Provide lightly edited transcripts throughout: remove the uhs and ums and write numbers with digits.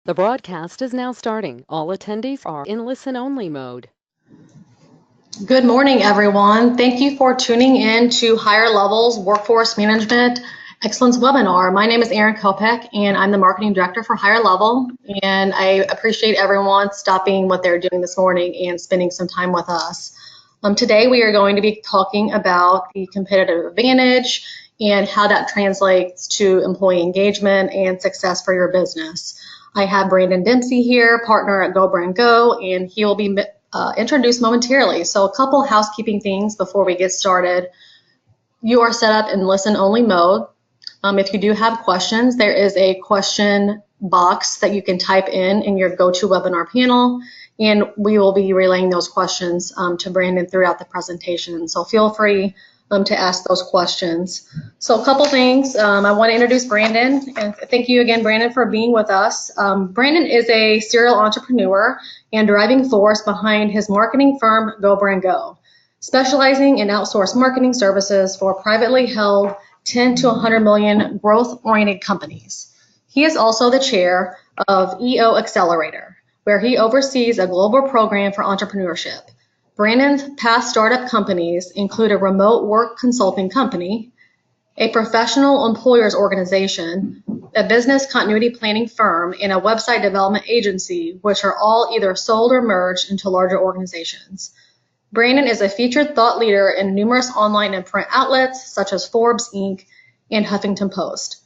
The broadcast is now starting. All attendees are in listen-only mode. Good morning, everyone. Thank you for tuning in to Higher Levels Workforce Management Excellence webinar. My name is Erin Kopek, and I'm the Marketing Director for Higher Level. And I appreciate everyone stopping what they're doing this morning and spending some time with us. Today, we are going to be talking about the competitive advantage and how that translates to employee engagement and success for your business. I have Brandon Dempsey here, partner at Go Brand Go, and he will be introduced momentarily. So a couple housekeeping things before we get started. You are set up in listen-only mode. If you do have questions, there is a question box that you can type in your GoToWebinar panel, and we will be relaying those questions to Brandon throughout the presentation. So feel free to ask those questions. So a couple things. I want to introduce Brandon, and thank you again, Brandon, for being with us. Brandon is a serial entrepreneur and driving force behind his marketing firm, Go Brand Go, specializing in outsourced marketing services for privately held 10 to 100 million growth-oriented companies. He is also the chair of EO Accelerator, where he oversees a global program for entrepreneurship. Brandon's past startup companies include a remote work consulting company, a professional employers organization, a business continuity planning firm, and a website development agency, which are all either sold or merged into larger organizations. Brandon is a featured thought leader in numerous online and print outlets such as Forbes, Inc. and Huffington Post.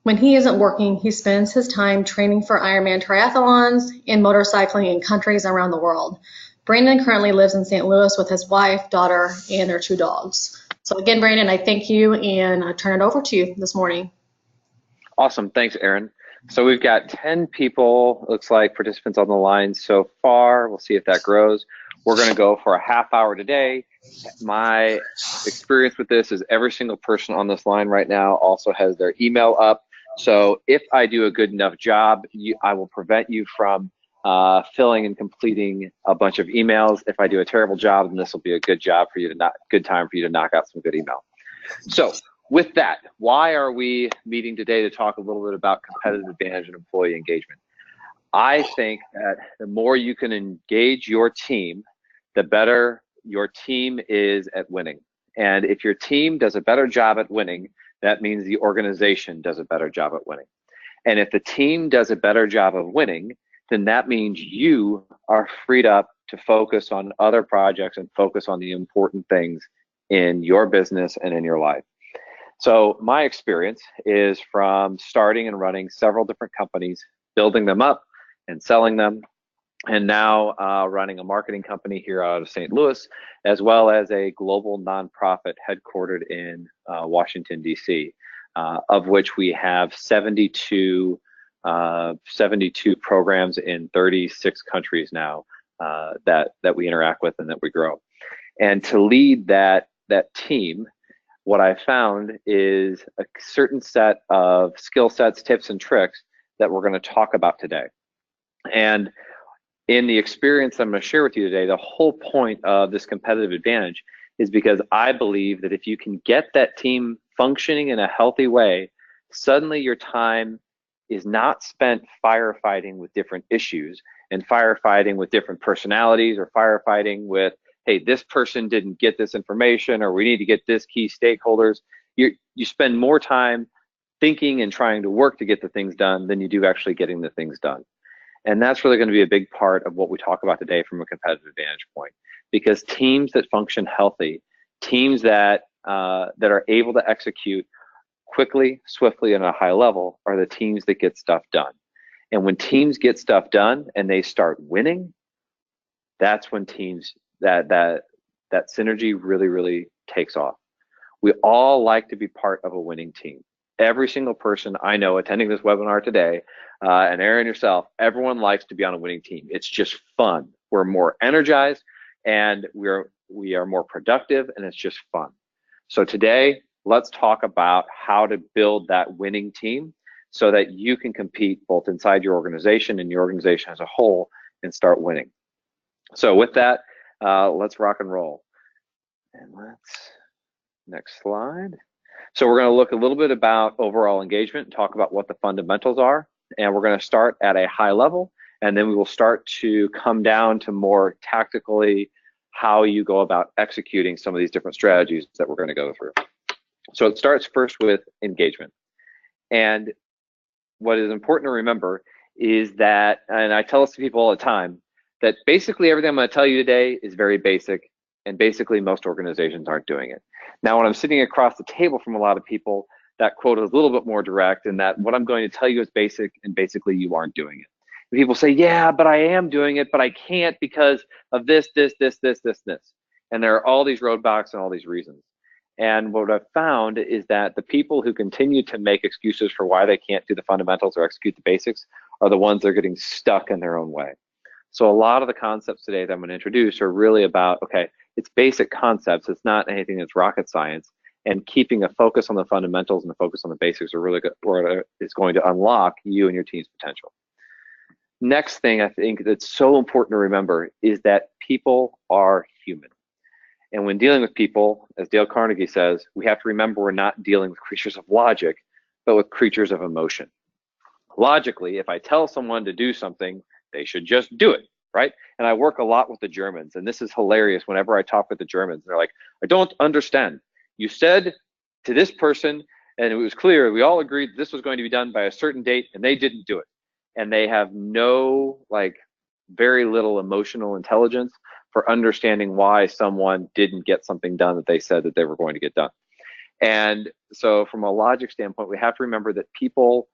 When he isn't working, he spends his time training for Ironman triathlons and motorcycling in countries around the world. Brandon currently lives in St. Louis with his wife, daughter, and their 2 dogs. So again, Brandon, I thank you, and I turn it over to you this morning. Awesome. Thanks, Erin. So we've got 10 people, looks like, participants on the line so far. We'll see if that grows. We're going to go for a half hour today. My experience with this is every single person on this line right now also has their email up. So if I do a good enough job, I will prevent you from filling and completing a bunch of emails. If I do a terrible job, then this will be a good time for you to knock out some good email. So with that, why are we meeting today to talk a little bit about competitive advantage and employee engagement? I think that the more you can engage your team, the better your team is at winning. And if your team does a better job at winning, that means the organization does a better job at winning. And if the team does a better job of winning, then that means you are freed up to focus on other projects and focus on the important things in your business and in your life. So my experience is from starting and running several different companies, building them up and selling them, and now running a marketing company here out of St. Louis, as well as a global nonprofit headquartered in Washington, D.C., of which we have 72 programs in 36 countries now that we interact with and that we grow. And to lead that team, what I found is a certain set of skill sets, tips, and tricks that we're going to talk about today. And in the experience I'm going to share with you today, the whole point of this competitive advantage is because I believe that if you can get that team functioning in a healthy way, suddenly your time is not spent firefighting with different issues and firefighting with different personalities or firefighting with, hey, this person didn't get this information, or we need to get this key stakeholders. You spend more time thinking and trying to work to get the things done than you do actually getting the things done. And that's really going to be a big part of what we talk about today from a competitive advantage point, because teams that function healthy, teams that are able to execute quickly, swiftly, and at a high level are the teams that get stuff done. And when teams get stuff done and they start winning, that's when teams that synergy really takes off. We all like to be part of a winning team. Every single person I know attending this webinar today, and Erin yourself, everyone likes to be on a winning team. It's just fun. We're more energized and we are more productive, and it's just fun. So today, let's talk about how to build that winning team so that you can compete both inside your organization and your organization as a whole and start winning. So with that, let's rock and roll. And next slide. So we're going to look a little bit about overall engagement and talk about what the fundamentals are. and we're going to start at a high level, and then we will start to come down to more tactically how you go about executing some of these different strategies that we're going to go through. So it starts first with engagement. And what is important to remember is that, and I tell this to people all the time, that basically everything I'm going to tell you today is very basic, and basically most organizations aren't doing it. Now, when I'm sitting across the table from a lot of people, that quote is a little bit more direct in that what I'm going to tell you is basic, and basically you aren't doing it. And people say, yeah, but I am doing it, but I can't because of this. And there are all these roadblocks and all these reasons. And what I've found is that the people who continue to make excuses for why they can't do the fundamentals or execute the basics are the ones that are getting stuck in their own way. So a lot of the concepts today that I'm going to introduce are really about, okay, it's basic concepts. It's not anything that's rocket science. And keeping a focus on the fundamentals and a focus on the basics are really good, or is going to unlock you and your team's potential. Next thing I think that's so important to remember is that people are human. And when dealing with people, as Dale Carnegie says, we have to remember we're not dealing with creatures of logic, but with creatures of emotion. Logically, if I tell someone to do something, they should just do it, right? And I work a lot with the Germans, and this is hilarious whenever I talk with the Germans. They're like, I don't understand. You said to this person, and it was clear, we all agreed this was going to be done by a certain date, and they didn't do it. And they have no, very little emotional intelligence for understanding why someone didn't get something done that they said that they were going to get done. And so from a logic standpoint, we have to remember that people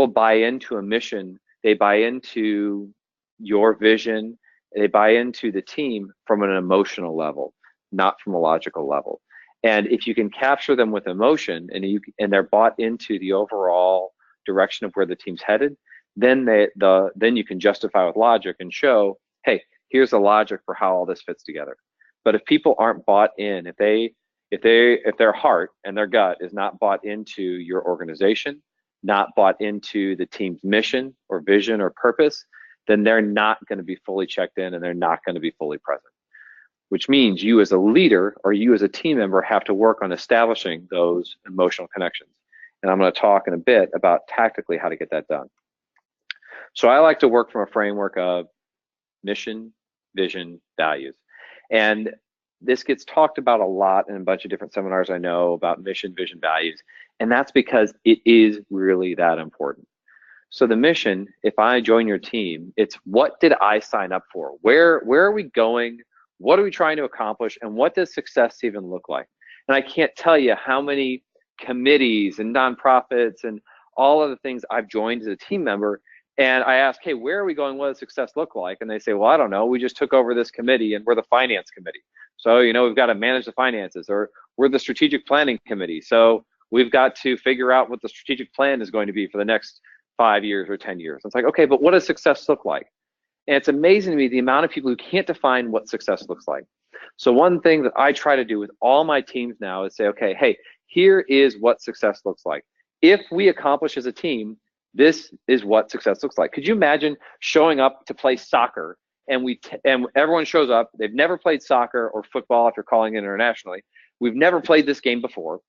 buy into a mission, they buy into your vision, they buy into the team from an emotional level, not from a logical level. And if you can capture them with emotion and they're bought into the overall direction of where the team's headed, then then you can justify with logic and show, hey, here's the logic for how all this fits together. But if people aren't bought in, if their heart and their gut is not bought into your organization, not bought into the team's mission or vision or purpose, then they're not going to be fully checked in and they're not going to be fully present. Which means you as a leader or you as a team member have to work on establishing those emotional connections. And I'm going to talk in a bit about tactically how to get that done. So I like to work from a framework of mission, vision, values. And this gets talked about a lot in a bunch of different seminars I know about mission, vision, values. And that's because it is really that important. So the mission, if I join your team, it's what did I sign up for? Where are we going? What are we trying to accomplish? And what does success even look like? And I can't tell you how many committees and nonprofits and all of the things I've joined as a team member. And I ask, hey, where are we going? What does success look like? And they say, well, I don't know. We just took over this committee and we're the finance committee. So, we've got to manage the finances, or we're the strategic planning committee. So we've got to figure out what the strategic plan is going to be for the next 5 years or 10 years. It's like, okay, but what does success look like? And it's amazing to me the amount of people who can't define what success looks like. So one thing that I try to do with all my teams now is say, okay, hey, here is what success looks like. If we accomplish as a team, this is what success looks like. Could you imagine showing up to play soccer and everyone shows up, they've never played soccer or football if you're calling it internationally. We've never played this game before.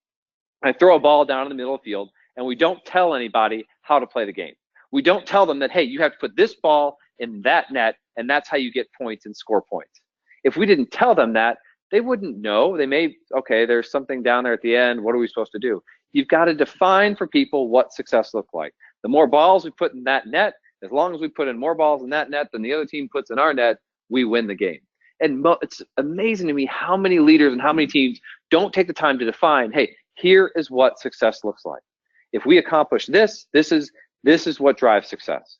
I throw a ball down in the middle of the field and we don't tell anybody how to play the game. We don't tell them that, hey, you have to put this ball in that net and that's how you get points and score points. If we didn't tell them that, they wouldn't know. They may, okay, there's something down there at the end. What are we supposed to do? You've got to define for people what success looks like. The more balls we put in that net, as long as we put in more balls in that net than the other team puts in our net, we win the game. And it's amazing to me how many leaders and how many teams don't take the time to define, hey, here is what success looks like. If we accomplish this, this is what drives success.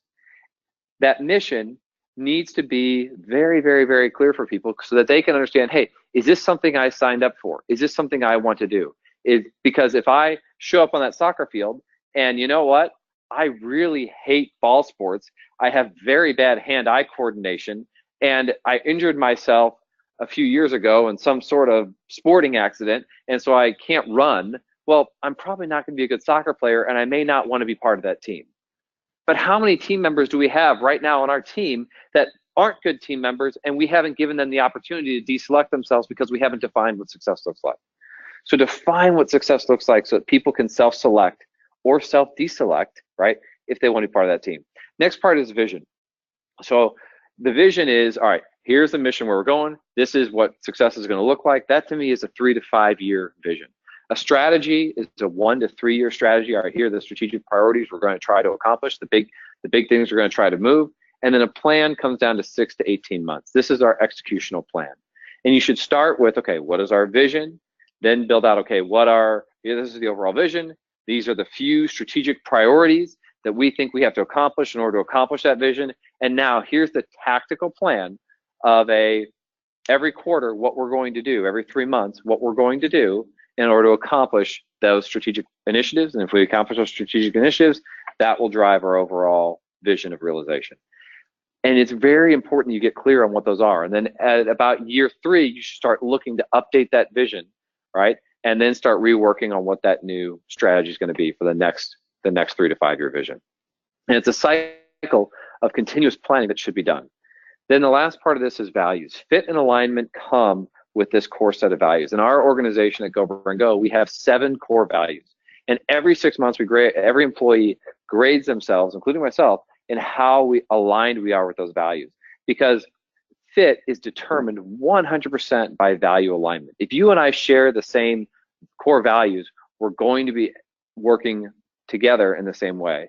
That mission needs to be very, very, very clear for people so that they can understand, hey, is this something I signed up for? Is this something I want to do? Because if I show up on that soccer field and you know what? I really hate ball sports. I have very bad hand-eye coordination, and I injured myself a few years ago in some sort of sporting accident, and so I can't run. Well, I'm probably not going to be a good soccer player, and I may not want to be part of that team. But how many team members do we have right now on our team that aren't good team members, and we haven't given them the opportunity to deselect themselves because we haven't defined what success looks like? So define what success looks like so that people can self-select or self-deselect, right? if they want to be part of that team. Next part is vision. So the vision is, all right, here's the mission where we're going. This is what success is going to look like. That to me is a 3 to 5 year vision. A strategy is a 1 to 3 year strategy. All right, here are the strategic priorities we're going to try to accomplish, the big things we're going to try to move. And then a plan comes down to 6 to 18 months. This is our executional plan. And you should start with, okay, what is our vision? Then build out, okay, this is the overall vision. These are the few strategic priorities that we think we have to accomplish in order to accomplish that vision. And now here's the tactical plan of every quarter, what we're going to do, every 3 months, what we're going to do in order to accomplish those strategic initiatives. And if we accomplish those strategic initiatives, that will drive our overall vision of realization. And it's very important you get clear on what those are. And then at about year 3, you should start looking to update that vision, right? And then start reworking on what that new strategy is going to be for the next 3 to 5 year vision. And it's a cycle of continuous planning that should be done. Then the last part of this is values. Fit and alignment come with this core set of values. In our organization at Go, we have 7 core values. And every 6 months, every employee grades themselves, including myself, in how aligned we are with those values. Because fit is determined 100% by value alignment. If you and I share the same core values, we're going to be working together in the same way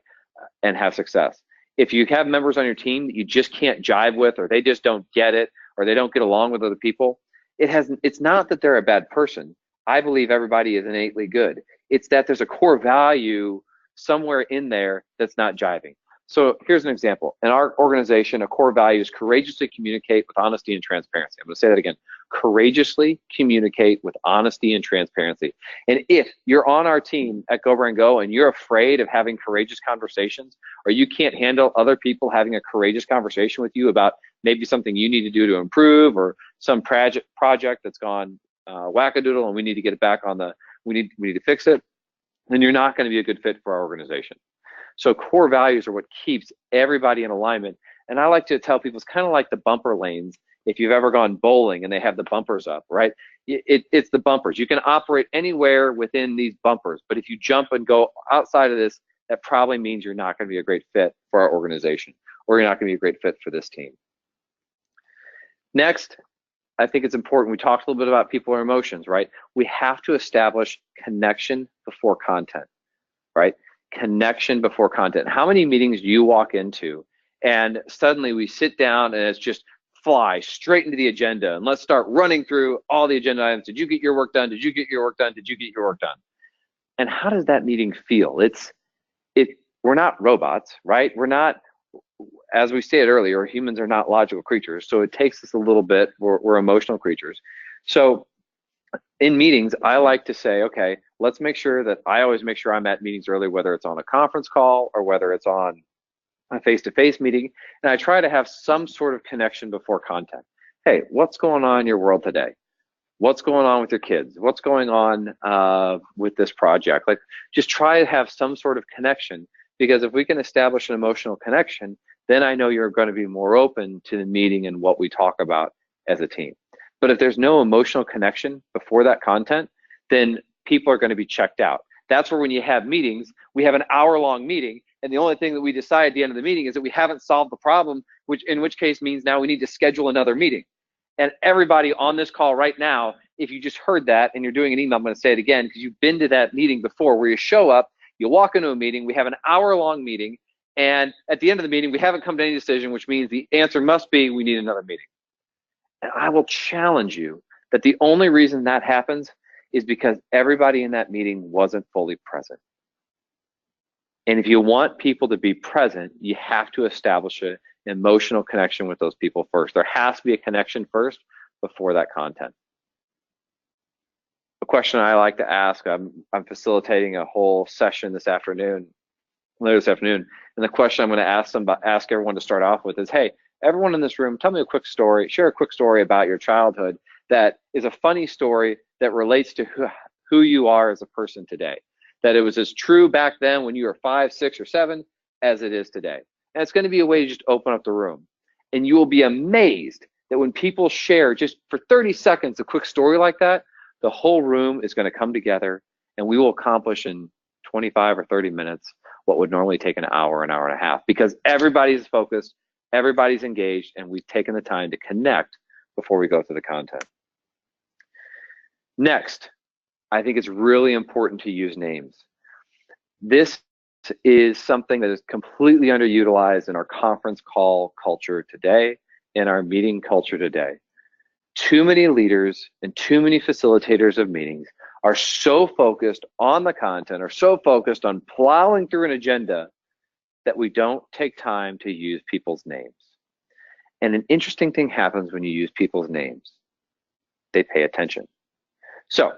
and have success. If you have members on your team that you just can't jive with, or they just don't get it, or they don't get along with other people, it's not that they're a bad person. I believe everybody is innately good. It's that there's a core value somewhere in there that's not jiving. So here's an example. In our organization, a core value is courageously communicate with honesty and transparency. I'm going to say that again. Courageously communicate with honesty and transparency. And if you're on our team at Go and you're afraid of having courageous conversations, or you can't handle other people having a courageous conversation with you about maybe something you need to do to improve, or some project that's gone wackadoodle and we need to get it back on we need to fix it, then you're not going to be a good fit for our organization. So core values are what keeps everybody in alignment. And I like to tell people it's kind of like the bumper lanes. If you've ever gone bowling and they have the bumpers up, right? It's the bumpers. You can operate anywhere within these bumpers, but if you jump and go outside of this, that probably means you're not going to be a great fit for our organization, or you're not going to be a great fit for this team. Next, I think it's important, we talked a little bit about people or emotions, right? We have to establish connection before content, right? Connection before content. How many meetings do you walk into and suddenly we sit down and it's just fly straight into the agenda and let's start running through all the agenda items. Did you get your work done? Did you get your work done? Did you get your work done? And how does that meeting feel? We're not robots, right? We're not, as we stated earlier, humans are not logical creatures. So it takes us a little bit, we're emotional creatures. So in meetings, I like to say, okay, let's make sure that I always make sure I'm at meetings early, whether it's on a conference call or whether it's on a face-to-face meeting. And I try to have some sort of connection before contact. Hey, what's going on in your world today? What's going on with your kids? What's going on with this project? Like, just try to have some sort of connection, because if we can establish an emotional connection, then I know you're going to be more open to the meeting and what we talk about as a team. But if there's no emotional connection before that content, then people are going to be checked out. That's where when you have meetings, we have an hour-long meeting, and the only thing that we decide at the end of the meeting is that we haven't solved the problem, in which case means now we need to schedule another meeting. And everybody on this call right now, if you just heard that and you're doing an email, I'm going to say it again because you've been to that meeting before, where you show up, you walk into a meeting, we have an hour-long meeting, and at the end of the meeting, we haven't come to any decision, which means the answer must be we need another meeting. And I will challenge you that the only reason that happens is because everybody in that meeting wasn't fully present. And if you want people to be present, you have to establish an emotional connection with those people first. There has to be a connection first before that content. A question I like to ask, I'm facilitating a whole session later this afternoon, and the question I'm going to ask everyone to start off with is, hey, everyone in this room, tell me a quick story, share a quick story about your childhood that is a funny story that relates to who you are as a person today. That it was as true back then when you were 5, 6, or 7 as it is today. And it's going to be a way to just open up the room. And you will be amazed that when people share just for 30 seconds a quick story like that, the whole room is going to come together, and we will accomplish in 25 or 30 minutes what would normally take an hour and a half, because everybody's focused, everybody's engaged, and we've taken the time to connect before we go through the content. Next, I think it's really important to use names. This is something that is completely underutilized in our conference call culture today, in our meeting culture today. Too many leaders and too many facilitators of meetings are so focused on the content, or so focused on plowing through an agenda, that we don't take time to use people's names. And an interesting thing happens when you use people's names. They pay attention. So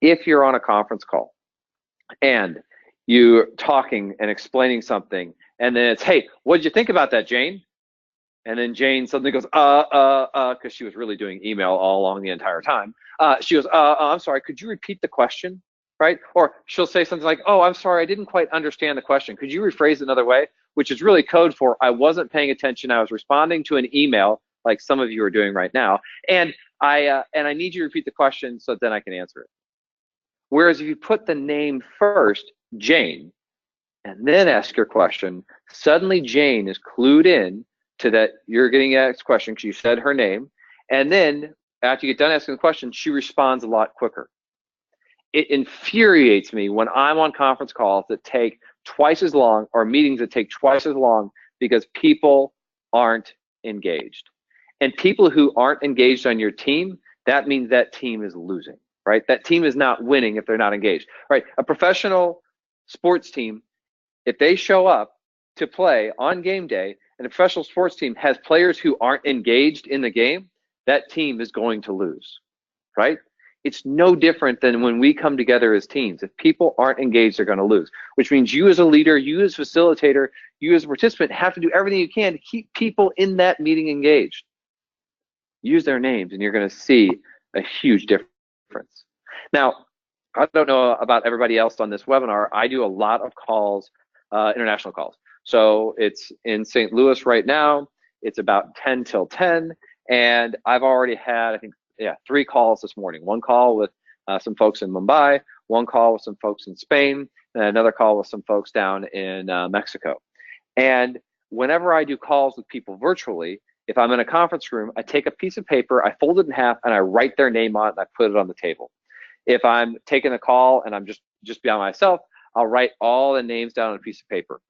if you're on a conference call and you're talking and explaining something, and then it's, hey, what did you think about that, Jane? And then Jane suddenly goes, because she was really doing email all along the entire time. She goes, I'm sorry, could you repeat the question, right? Or she'll say something like, oh, I'm sorry, I didn't quite understand the question. Could you rephrase it another way? Which is really code for, I wasn't paying attention. I was responding to an email, like some of you are doing right now. And I need you to repeat the question so then I can answer it. Whereas if you put the name first, Jane, and then ask your question, suddenly Jane is clued in to that you're getting asked a question because you said her name, and then after you get done asking the question, she responds a lot quicker. It infuriates me when I'm on conference calls that take twice as long, or meetings that take twice as long, because people aren't engaged. And people who aren't engaged on your team, that means that team is losing, right? That team is not winning if they're not engaged, right? A professional sports team, if they show up to play on game day, and a professional sports team has players who aren't engaged in the game, that team is going to lose, right? It's no different than when we come together as teams. If people aren't engaged, they're going to lose, which means you as a leader, you as a facilitator, you as a participant have to do everything you can to keep people in that meeting engaged. Use their names, and you're going to see a huge difference. Now, I don't know about everybody else on this webinar. I do a lot of calls, international calls. So it's in St. Louis right now. It's about 10 till 10. And I've already had, I think, 3 calls this morning. One call with some folks in Mumbai, one call with some folks in Spain, and another call with some folks down in Mexico. And whenever I do calls with people virtually, if I'm in a conference room, I take a piece of paper, I fold it in half, and I write their name on it, and I put it on the table. If I'm taking a call and I'm just by myself, I'll write all the names down on a piece of paper.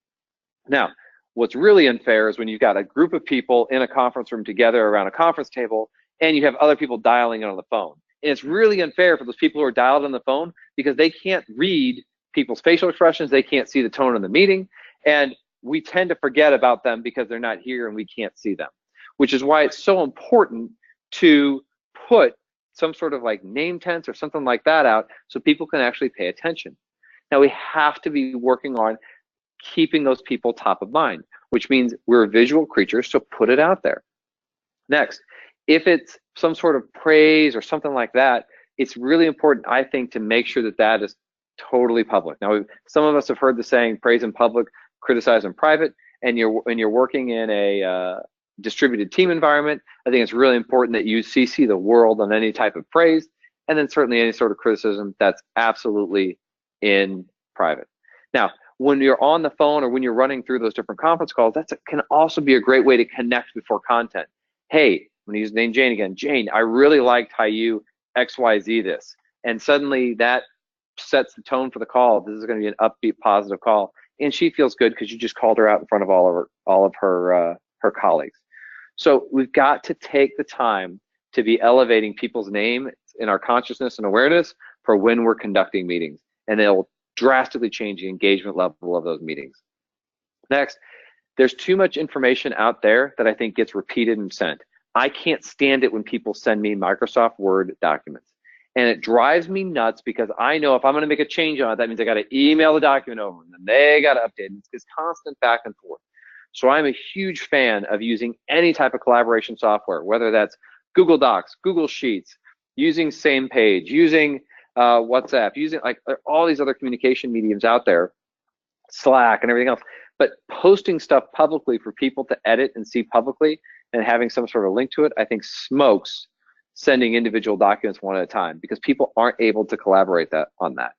Now, what's really unfair is when you've got a group of people in a conference room together around a conference table, and you have other people dialing in on the phone. And it's really unfair for those people who are dialed on the phone, because they can't read people's facial expressions, they can't see the tone of the meeting, and we tend to forget about them because they're not here and we can't see them. Which is why it's so important to put some sort of like name tents or something like that out so people can actually pay attention. Now, we have to be working on keeping those people top of mind, which means we're visual creatures, so put it out there. Next, if it's some sort of praise or something like that, it's really important, I think, to make sure that that is totally public. Now, some of us have heard the saying, praise in public, criticize in private, and you're working in a distributed team environment, I think it's really important that you CC the world on any type of praise, and then certainly any sort of criticism, that's absolutely in private. Now, when you're on the phone or when you're running through those different conference calls, that can also be a great way to connect before content. Hey, I'm gonna use the name Jane again. Jane, I really liked how you XYZ this. And suddenly that sets the tone for the call. This is gonna be an upbeat, positive call. And she feels good because you just called her out in front of all of her colleagues. So we've got to take the time to be elevating people's name in our consciousness and awareness for when we're conducting meetings, and it'll drastically change the engagement level of those meetings. Next, there's too much information out there that I think gets repeated and sent. I can't stand it when people send me Microsoft Word documents. And it drives me nuts because I know if I'm gonna make a change on it, that means I gotta email the document over and then they gotta update it. It's constant back and forth. So I'm a huge fan of using any type of collaboration software, whether that's Google Docs, Google Sheets, using SamePage, using WhatsApp, using like all these other communication mediums out there, Slack and everything else. But posting stuff publicly for people to edit and see publicly and having some sort of link to it, I think smokes sending individual documents one at a time, because people aren't able to collaborate on that.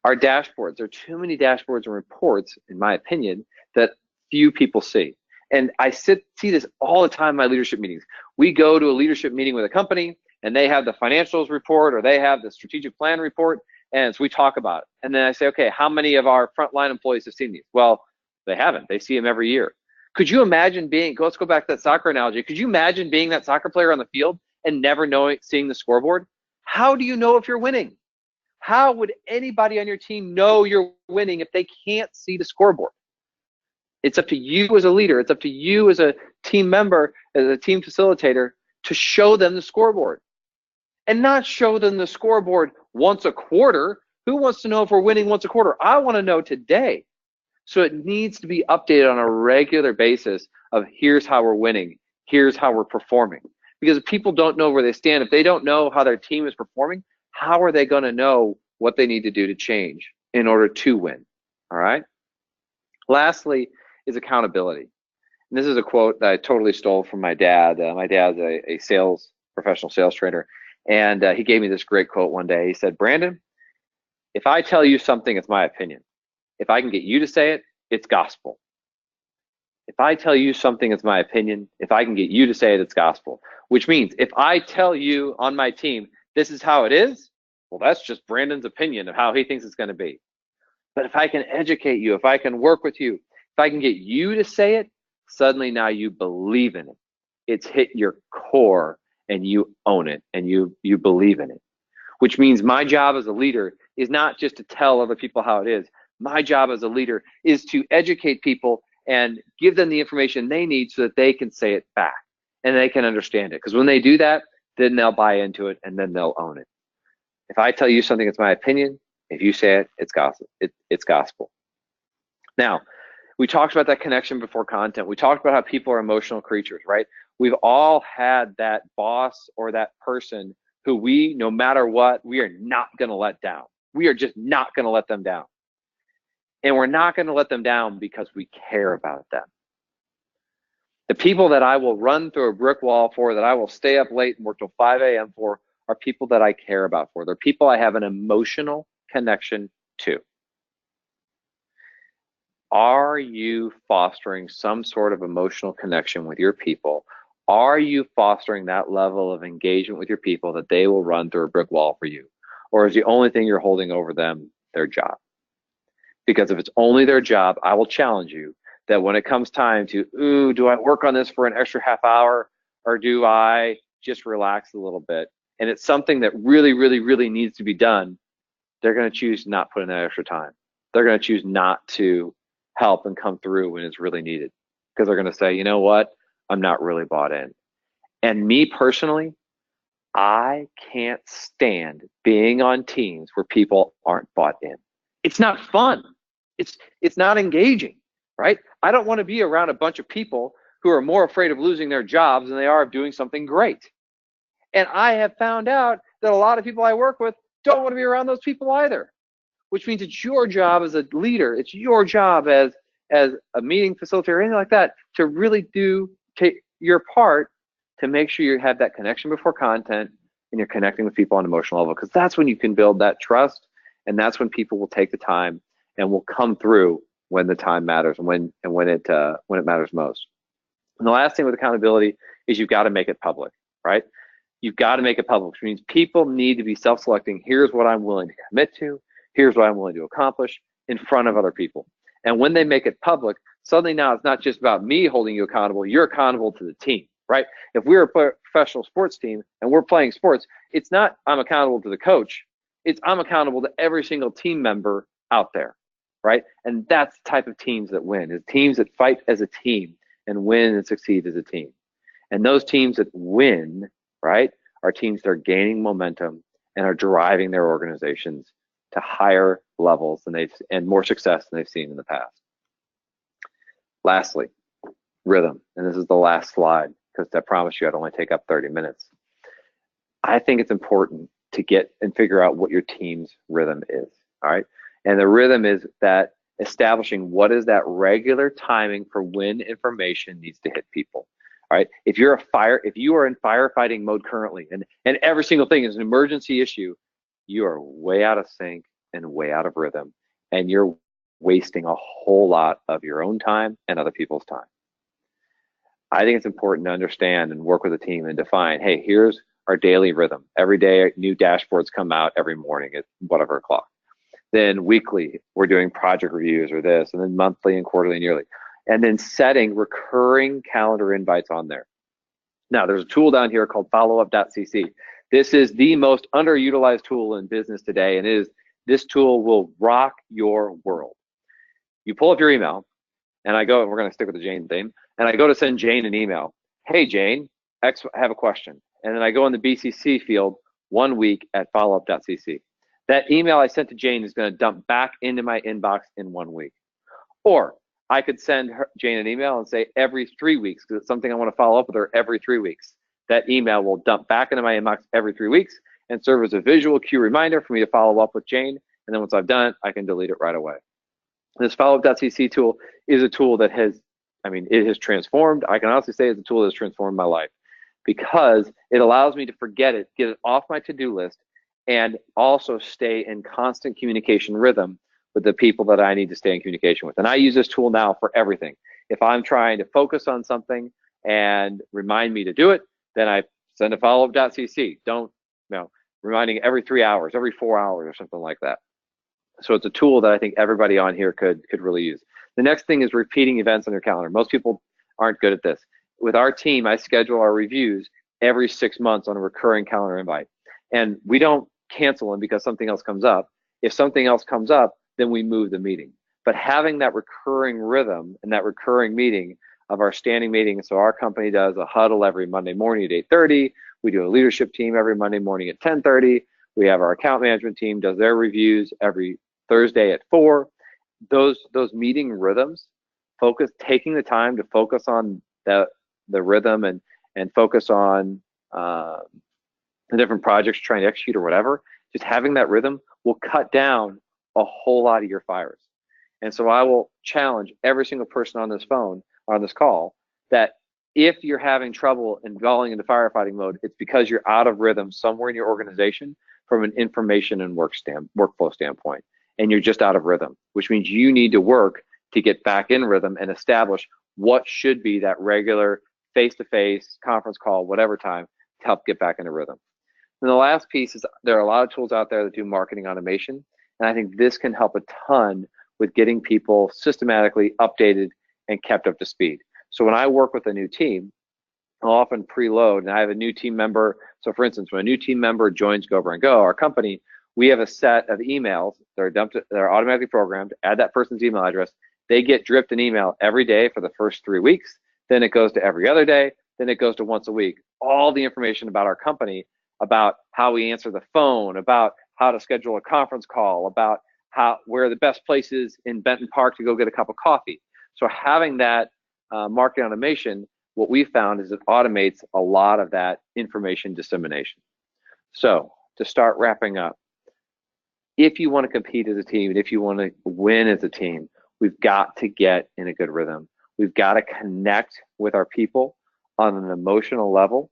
Our dashboards, there are too many dashboards and reports, in my opinion, that few people see. And I see this all the time in my leadership meetings. We go to a leadership meeting with a company and they have the financials report or they have the strategic plan report, and so we talk about it. And then I say, okay, how many of our frontline employees have seen these? Well, they haven't. They see them every year. Could you imagine let's go back to that soccer analogy. Could you imagine being that soccer player on the field and never seeing the scoreboard? How do you know if you're winning? How would anybody on your team know you're winning if they can't see the scoreboard? It's up to you as a leader. It's up to you as a team member, as a team facilitator, to show them the scoreboard. And not show them the scoreboard once a quarter. Who wants to know if we're winning once a quarter? I want to know today. So it needs to be updated on a regular basis of here's how we're winning, here's how we're performing. Because if people don't know where they stand, if they don't know how their team is performing, how are they going to know what they need to do to change in order to win? All right. Lastly is accountability. And this is a quote that I totally stole from my dad. My dad's a professional sales trainer. And he gave me this great quote one day. He said, Brandon, if I tell you something, it's my opinion. If I can get you to say it, it's gospel. If I tell you something, it's my opinion. If I can get you to say it, it's gospel. Which means if I tell you on my team, this is how it is, well, that's just Brandon's opinion of how he thinks it's going to be. But if I can educate you, if I can work with you, if I can get you to say it, suddenly now you believe in it. It's hit your core and you own it and you believe in it. Which means my job as a leader is not just to tell other people how it is. My job as a leader is to educate people and give them the information they need so that they can say it back and they can understand it. Because when they do that, then they'll buy into it and then they'll own it. If I tell you something, it's my opinion. If you say it, it's gospel. It's gospel. Now, we talked about that connection before content. We talked about how people are emotional creatures, right? We've all had that boss or that person who no matter what, we are not going to let down. We are just not going to let them down. And we're not going to let them down because we care about them. The people that I will run through a brick wall for, that I will stay up late and work till 5 a.m. for, are people that I care about for. They're people I have an emotional connection to. Are you fostering some sort of emotional connection with your people? Are you fostering that level of engagement with your people that they will run through a brick wall for you? Or is the only thing you're holding over them their job? Because if it's only their job, I will challenge you that when it comes time to, do I work on this for an extra half hour or do I just relax a little bit? And it's something that really, really, really needs to be done. They're going to choose to not put in that extra time. They're going to choose not to help and come through when it's really needed because they're going to say, you know what? I'm not really bought in. And me personally, I can't stand being on teams where people aren't bought in. It's not fun. It's not engaging, right? I don't want to be around a bunch of people who are more afraid of losing their jobs than they are of doing something great. And I have found out that a lot of people I work with don't want to be around those people either, which means it's your job as a leader, it's your job as a meeting facilitator or anything like that to really take your part to make sure you have that connection before content and you're connecting with people on an emotional level, because that's when you can build that trust, and that's when people will take the time and will come through when the time matters and when it matters most. And the last thing with accountability is you've got to make it public, right? You've got to make it public, which means people need to be self-selecting. Here's what I'm willing to commit to. Here's what I'm willing to accomplish in front of other people. And when they make it public, suddenly now it's not just about me holding you accountable. You're accountable to the team, right? If we're a professional sports team and we're playing sports, it's not I'm accountable to the coach. It's I'm accountable to every single team member out there, right? And that's the type of teams that win, is teams that fight as a team and win and succeed as a team. And those teams that win, right, are teams that are gaining momentum and are driving their organizations to higher levels and more success than they've seen in the past. Lastly, rhythm. And this is the last slide because I promise you I'd only take up 30 minutes. I think it's important to get and figure out what your team's rhythm is, all right? And the rhythm is that establishing what is that regular timing for when information needs to hit people. All right, if you are in firefighting mode currently and every single thing is an emergency issue, you are way out of sync and way out of rhythm, and you're wasting a whole lot of your own time and other people's time. I think it's important to understand and work with a team and define, hey, here's our daily rhythm. Every day, new dashboards come out every morning at whatever o'clock. Then weekly, we're doing project reviews or this, and then monthly and quarterly and yearly. And then setting recurring calendar invites on there. Now, there's a tool down here called followup.cc. This is the most underutilized tool in business today, and this tool will rock your world. You pull up your email, and I go, and we're going to stick with the Jane theme, and I go to send Jane an email. Hey, Jane, I have a question. And then I go in the BCC field 1 week at followup.cc. That email I sent to Jane is going to dump back into my inbox in 1 week. Or I could send Jane an email and say every 3 weeks, because it's something I want to follow up with her every 3 weeks. That email will dump back into my inbox every 3 weeks and serve as a visual cue reminder for me to follow up with Jane. And then once I've done it, I can delete it right away. This followup.cc tool is a tool that it has transformed. I can honestly say it's a tool that has transformed my life, because it allows me to forget it, get it off my to-do list, and also stay in constant communication rhythm with the people that I need to stay in communication with. And I use this tool now for everything. If I'm trying to focus on something and remind me to do it, then I send a followup.cc. Reminding every 3 hours, every 4 hours or something like that. So it's a tool that I think everybody on here could really use. The next thing is repeating events on your calendar. Most people aren't good at this. With our team, I schedule our reviews every 6 months on a recurring calendar invite. And we don't cancel them because something else comes up. If something else comes up, then we move the meeting. But having that recurring rhythm and that recurring meeting of our standing meeting, so our company does a huddle every Monday morning at 8:30. We do a leadership team every Monday morning at 10:30. We have our account management team does their reviews every Thursday at 4. Those meeting rhythms, taking the time to focus on the rhythm and focus on the different projects you're trying to execute or whatever, just having that rhythm will cut down a whole lot of your fires. And so I will challenge every single person on this call, that if you're having trouble and falling into firefighting mode, it's because you're out of rhythm somewhere in your organization from an information and workflow standpoint. And you're just out of rhythm, which means you need to work to get back in rhythm and establish what should be that regular face-to-face conference call, whatever time, to help get back into rhythm. And the last piece is there are a lot of tools out there that do marketing automation. And I think this can help a ton with getting people systematically updated and kept up to speed. So when I work with a new team, I'll often preload, and I have a new team member. So for instance, when a new team member joins Go Brand Go, our company, we have a set of emails that are automatically programmed. Add that person's email address. They get dripped an email every day for the first 3 weeks. Then it goes to every other day. Then it goes to once a week. All the information about our company, about how we answer the phone, about how to schedule a conference call, about where the best place is in Benton Park to go get a cup of coffee. So having that marketing automation, what we found is it automates a lot of that information dissemination. So to start wrapping up, if you want to compete as a team and if you want to win as a team, we've got to get in a good rhythm. We've got to connect with our people on an emotional level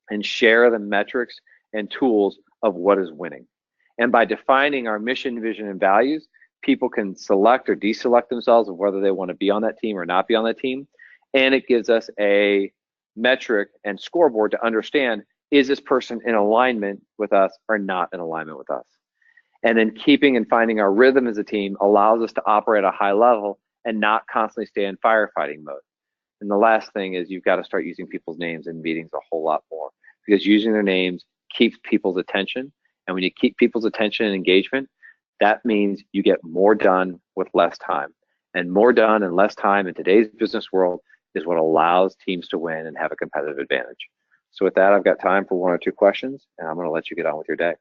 and share the metrics and tools of what is winning. And by defining our mission, vision, and values, people can select or deselect themselves of whether they want to be on that team or not be on that team. And it gives us a metric and scoreboard to understand, is this person in alignment with us or not in alignment with us? And then keeping and finding our rhythm as a team allows us to operate at a high level and not constantly stay in firefighting mode. And the last thing is you've got to start using people's names in meetings a whole lot more, because using their names keeps people's attention. And when you keep people's attention and engagement, that means you get more done with less time. And more done and less time in today's business world is what allows teams to win and have a competitive advantage. So with that, I've got time for 1 or 2 questions, and I'm going to let you get on with your day.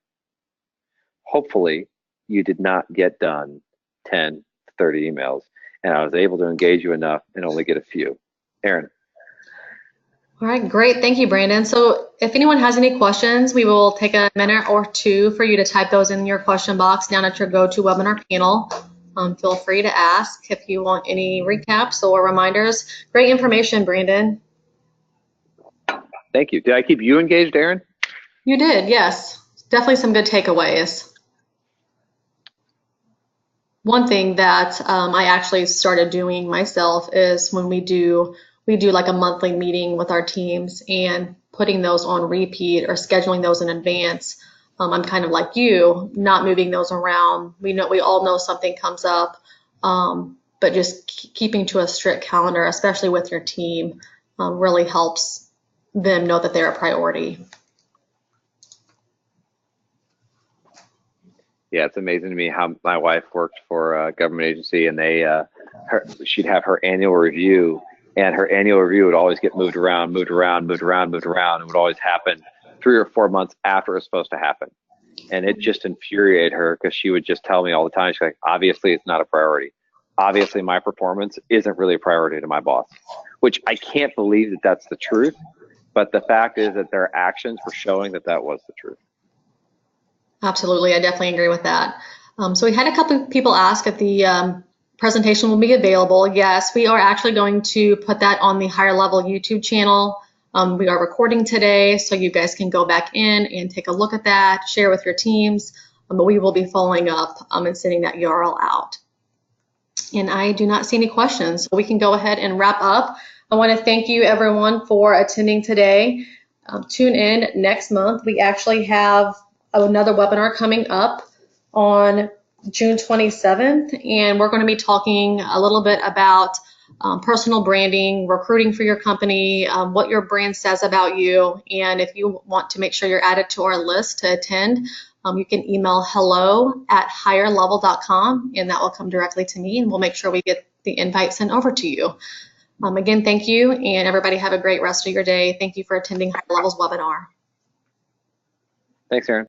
Hopefully, you did not get done 10, 30 emails, and I was able to engage you enough and only get a few. Erin. All right, great. Thank you, Brandon. So if anyone has any questions, we will take a minute or two for you to type those in your question box down at your GoToWebinar panel. Feel free to ask if you want any recaps or reminders. Great information, Brandon. Thank you. Did I keep you engaged, Erin? You did, yes. Definitely some good takeaways. one thing that I actually started doing myself is when we do like a monthly meeting with our teams and putting those on repeat or scheduling those in advance. I'm kind of like you, not moving those around. We all know something comes up, but just keeping to a strict calendar, especially with your team, really helps them know that they're a priority. Yeah, it's amazing to me how my wife worked for a government agency, and she'd have her annual review, and her annual review would always get moved around, moved around, moved around, moved around. It would always happen 3 or 4 months after it was supposed to happen. And it just infuriated her because she would just tell me all the time, she's like, obviously it's not a priority. Obviously my performance isn't really a priority to my boss, which I can't believe that that's the truth. But the fact is that their actions were showing that that was the truth. Absolutely, I definitely agree with that. So we had a couple of people ask if the presentation will be available. Yes, we are actually going to put that on the Higher Level YouTube channel. We are recording today, so you guys can go back in and take a look at that, share with your teams, but we will be following up and sending that URL out. And I do not see any questions, so we can go ahead and wrap up. I want to thank you everyone for attending today. Tune in next month. We actually have another webinar coming up on June 27th, and we're going to be talking a little bit about personal branding, recruiting for your company, what your brand says about you, and if you want to make sure you're added to our list to attend, you can email hello@higherlevel.com, and that will come directly to me, and we'll make sure we get the invite sent over to you. Again, thank you, and everybody have a great rest of your day. Thank you for attending Higher Level's webinar. Thanks, Aaron.